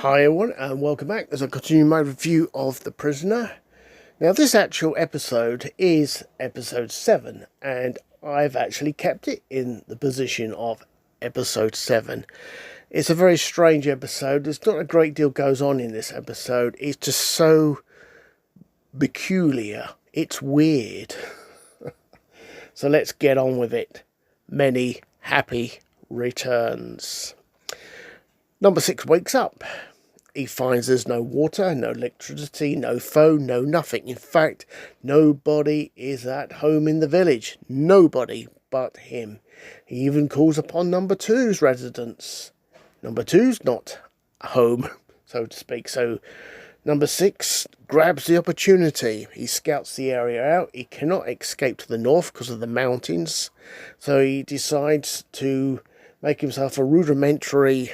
Hi everyone and welcome back as I continue my review of The Prisoner. Now this actual episode is episode 7 and I've actually kept it in the position of episode 7. It's a very strange episode. There's not a great deal goes on in this episode. It's just so peculiar. It's weird. So let's get on with it. Many happy returns. Number 6 wakes up. He finds there's no water, no electricity, no phone, no nothing. In fact, nobody is at home in the village. Nobody but him. He even calls upon number 2's residence. Number 2's not home, so to speak. So number 6 grabs the opportunity. He scouts the area out. He cannot escape to the north because of the mountains. So he decides to make himself a rudimentary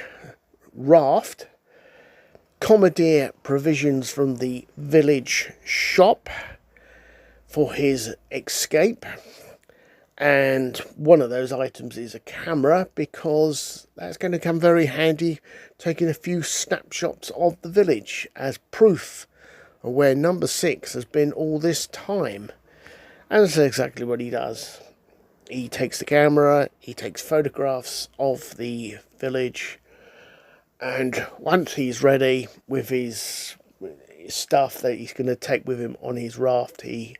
raft, commandeer provisions from the village shop for his escape, and one of those items is a camera because that's going to come very handy, taking a few snapshots of the village as proof of where number 6 has been all this time. And that's exactly what he does. He takes the camera, he takes photographs of the village, and once he's ready with his stuff that he's going to take with him on his raft, he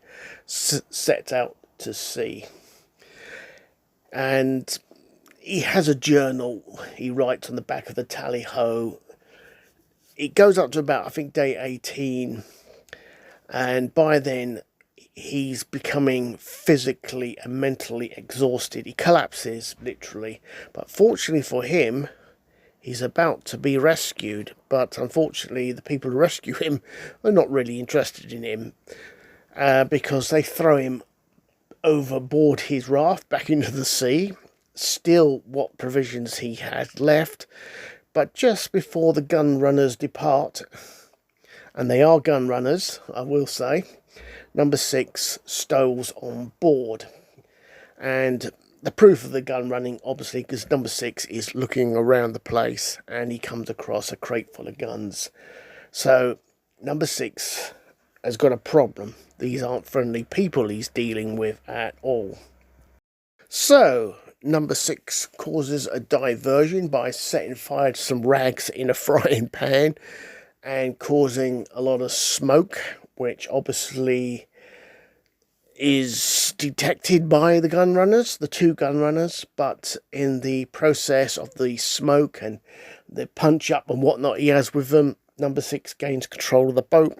sets out to sea. And he has a journal. He writes on the back of the tally-ho. It goes up to about, I think, day 18. And by then, he's becoming physically and mentally exhausted. He collapses, literally. But fortunately for him, he's about to be rescued, but unfortunately the people who rescue him are not really interested in him because they throw him overboard his raft back into the sea, steal what provisions he had left. But just before the gun runners depart, and they are gun runners, I will say, number 6 stows on board. And the proof of the gun running, obviously, because number 6 is looking around the place and he comes across a crate full of guns. So number 6 has got a problem. These aren't friendly people he's dealing with at all. So number 6 causes a diversion by setting fire to some rags in a frying pan and causing a lot of smoke, which obviously is detected by the gun runners, the 2 gun runners, but in the process of the smoke and the punch up and whatnot he has with them, number 6 gains control of the boat.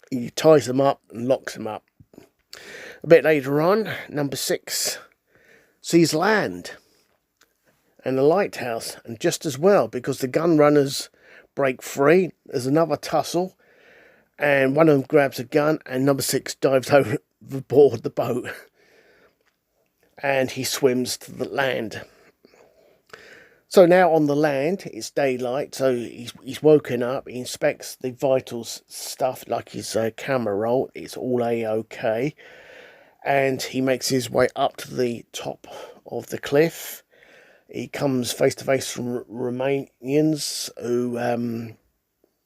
He ties them up and locks them up. A bit later on, number 6 sees land and a lighthouse, and just as well, because the gun runners break free, there's another tussle, and one of them grabs a gun and number 6 dives overboard the boat and he swims to the land. So now on the land it's daylight, so he's woken up. He inspects the vital stuff like his camera roll. It's all a-okay, and he makes his way up to the top of the cliff. He comes face to face from Romanians who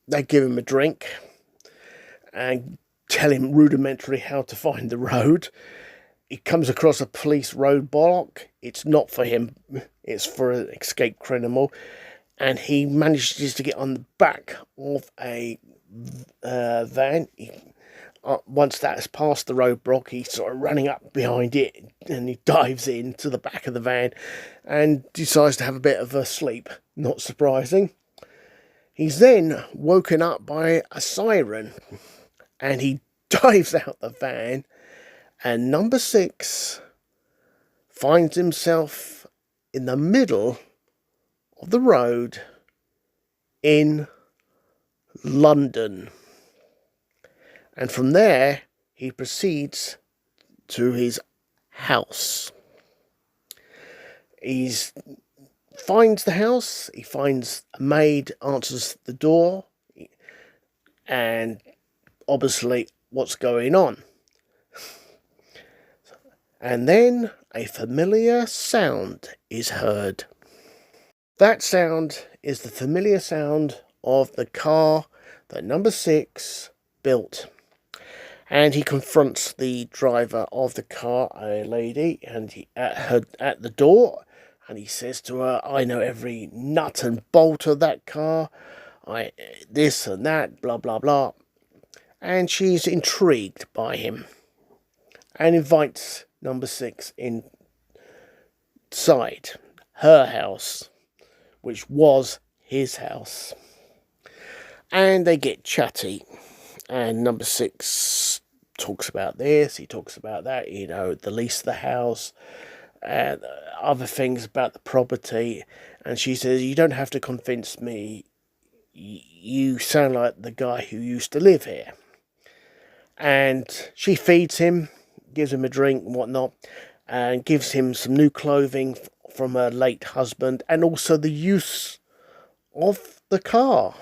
they give him a drink and tell him rudimentary how to find the road. He comes across a police roadblock. It's not for him, it's for an escaped criminal. And he manages to get on the back of a van. Once that has passed the roadblock, he's sort of running up behind it and he dives into the back of the van and decides to have a bit of a sleep. Not surprising. He's then woken up by a siren and he dives out the van, and number 6 finds himself in the middle of the road in London. And from there, he proceeds to his house. He finds the house, he finds a maid, answers the door, and obviously what's going on. And then a familiar sound is heard. That sound is the familiar sound of the car that number 6 built. And he confronts the driver of the car, a lady, and at the door, and he says to her, "I know every nut and bolt of that car. This and that, blah blah blah." And she's intrigued by him and invites number 6 inside her house, which was his house. And they get chatty, and number 6 talks about this, he talks about that, the lease of the house, and other things about the property. And she says, "You don't have to convince me. You sound like the guy who used to live here." And she feeds him, gives him a drink and whatnot, and gives him some new clothing from her late husband, and also the use of the car,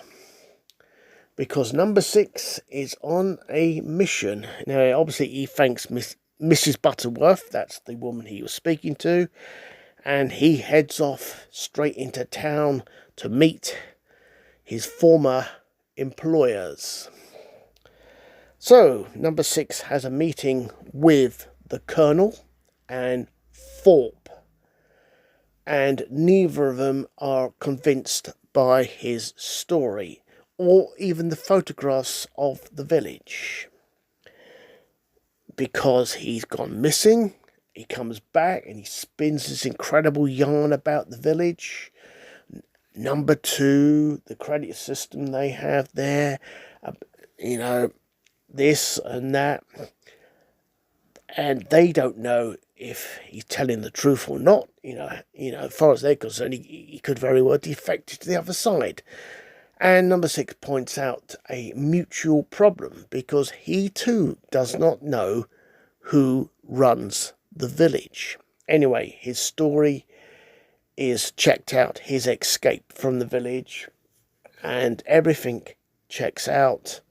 because number 6 is on a mission. Now, obviously, he thanks Mrs. Butterworth, that's the woman he was speaking to, and he heads off straight into town to meet his former employers. So, number 6 has a meeting with the Colonel and Thorpe, and neither of them are convinced by his story, or even the photographs of the village, because he's gone missing. He comes back and he spins this incredible yarn about the village. Number 2, the credit system they have there, this and that, and they don't know if he's telling the truth or not. As far as they're concerned, he could very well defect to the other side. And number 6 points out a mutual problem, because he too does not know who runs the village. Anyway, his story is checked out, his escape from the village, and everything checks out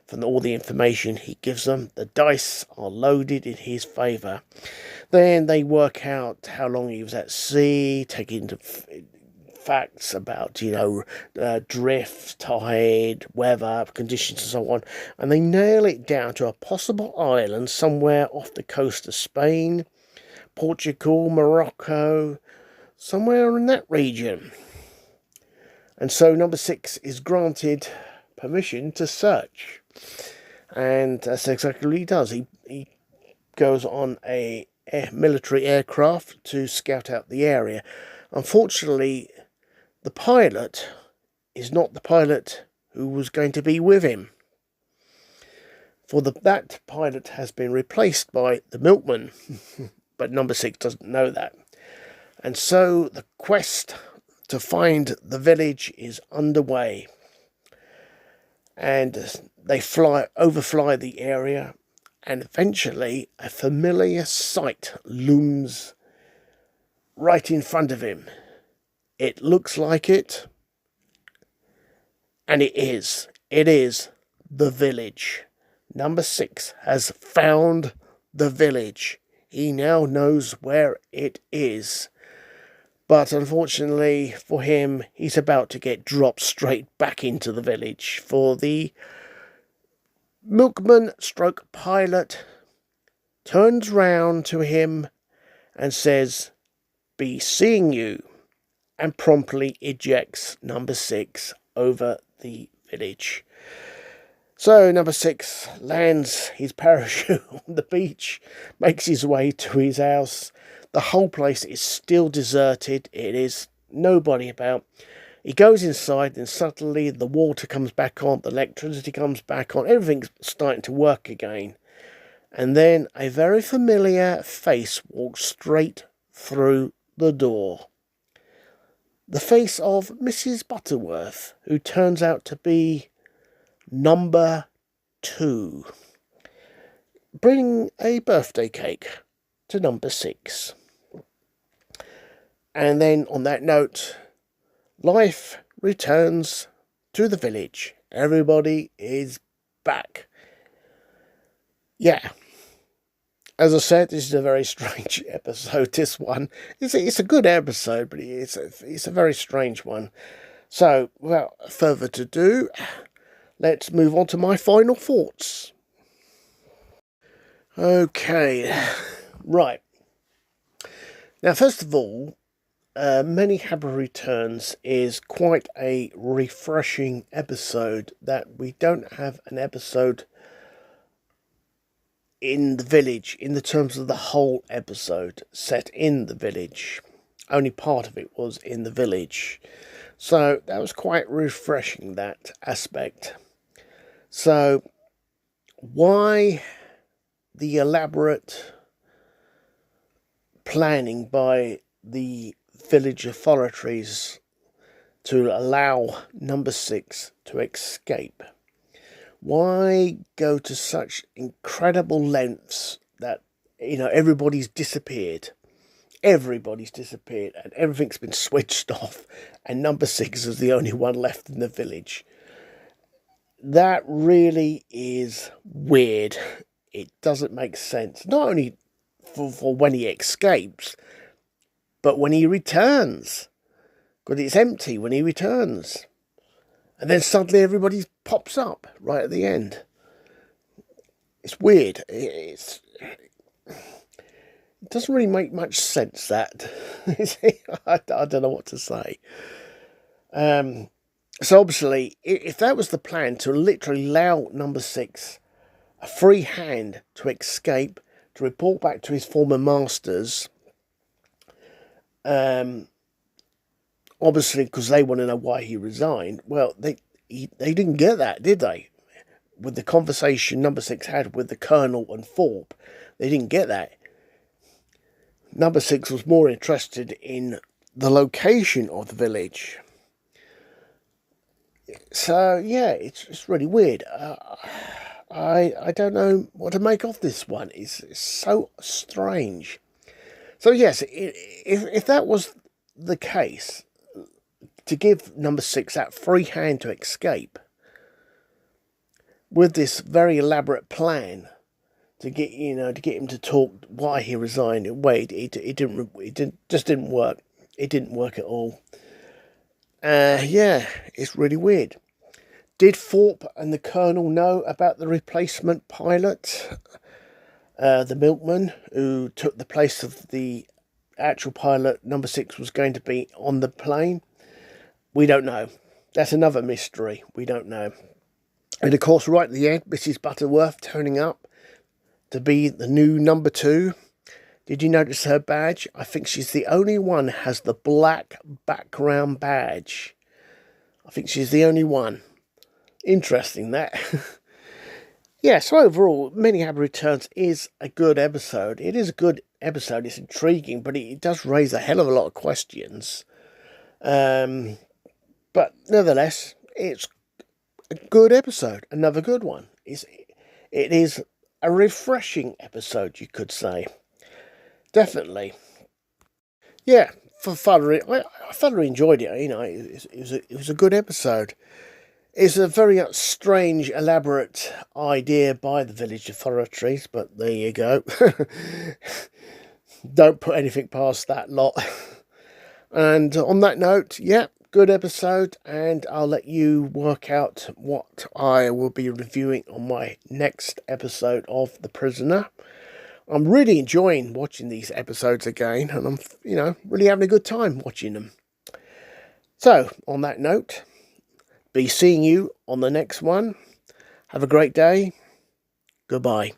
from all the information he gives them. The dice are loaded in his favour. Then they work out how long he was at sea, taking into facts about, drift, tide, weather, conditions and so on. And they nail it down to a possible island somewhere off the coast of Spain, Portugal, Morocco, somewhere in that region. And so number 6 is granted permission to search. And that's exactly what he does. He goes on a military aircraft to scout out the area. Unfortunately, the pilot is not the pilot who was going to be with him, for that pilot has been replaced by the milkman. But number 6 doesn't know that. And so the quest to find the village is underway. And they overfly the area, and eventually a familiar sight looms right in front of him. It looks like it, and it is. It is the village. Number 6 has found the village. He now knows where it is. But unfortunately for him, he's about to get dropped straight back into the village, for the milkman stroke pilot turns round to him and says, "Be seeing you," and promptly ejects number 6 over the village. So number 6 lands his parachute on the beach, makes his way to his house. The whole place is still deserted. It is nobody about. He goes inside, and suddenly the water comes back on, the electricity comes back on, everything's starting to work again. And then a very familiar face walks straight through the door. The face of Mrs. Butterworth, who turns out to be number 2, bringing a birthday cake to number 6. And then on that note, life returns to the village. Everybody is back. Yeah. As I said, this is a very strange episode, this one. It's a good episode, but it's a very strange one. So, without further ado, let's move on to my final thoughts. Okay, right. Now, first of all, Many Happy Returns is quite a refreshing episode that we don't have an episode in the village in the terms of the whole episode set in the village. Only part of it was in the village. So that was quite refreshing, that aspect. So why the elaborate planning by the village authorities to allow number 6 to escape? Why go to such incredible lengths that, everybody's disappeared? Everybody's disappeared and everything's been switched off, and number 6 is the only one left in the village. That really is weird. It doesn't make sense. Not only for when he escapes, but when he returns. Because it's empty when he returns. And then suddenly everybody pops up right at the end. It's weird. It doesn't really make much sense, that. I don't know what to say. So obviously, if that was the plan, to literally allow number 6 a free hand to escape, to report back to his former masters, obviously because they want to know why he resigned. Well, they didn't get that, did they? With the conversation number 6 had with the Colonel and Thorpe, they didn't get that. Number 6 was more interested in the location of the village. So yeah, it's really weird. I don't know what to make of this one. It's so strange. So yes, if that was the case, to give number 6 that free hand to escape, with this very elaborate plan to get him to talk why he resigned, it didn't work. It didn't work at all. Yeah, it's really weird. Did Thorpe and the Colonel know about the replacement pilot, the milkman, who took the place of the actual pilot number 6 was going to be on the plane? We don't know. That's another mystery. We don't know. And of course, right at the end, Mrs. Butterworth turning up to be the new number 2. Did you notice her badge? I think she's the only one who has the black background badge. I think she's the only one. Interesting, that. Yeah, so overall, Many Happy Returns is a good episode. It is a good episode. It's intriguing, but it does raise a hell of a lot of questions. But nevertheless, it's a good episode. Another good one. It is a refreshing episode, you could say. Definitely. Yeah, I thoroughly enjoyed it. It was a good episode. It's a very strange, elaborate idea by the village authorities, but there you go. Don't put anything past that lot. And on that note, yeah, good episode, and I'll let you work out what I will be reviewing on my next episode of The Prisoner. I'm really enjoying watching these episodes again, and I'm, really having a good time watching them. So, on that note, be seeing you on the next one. Have a great day. Goodbye.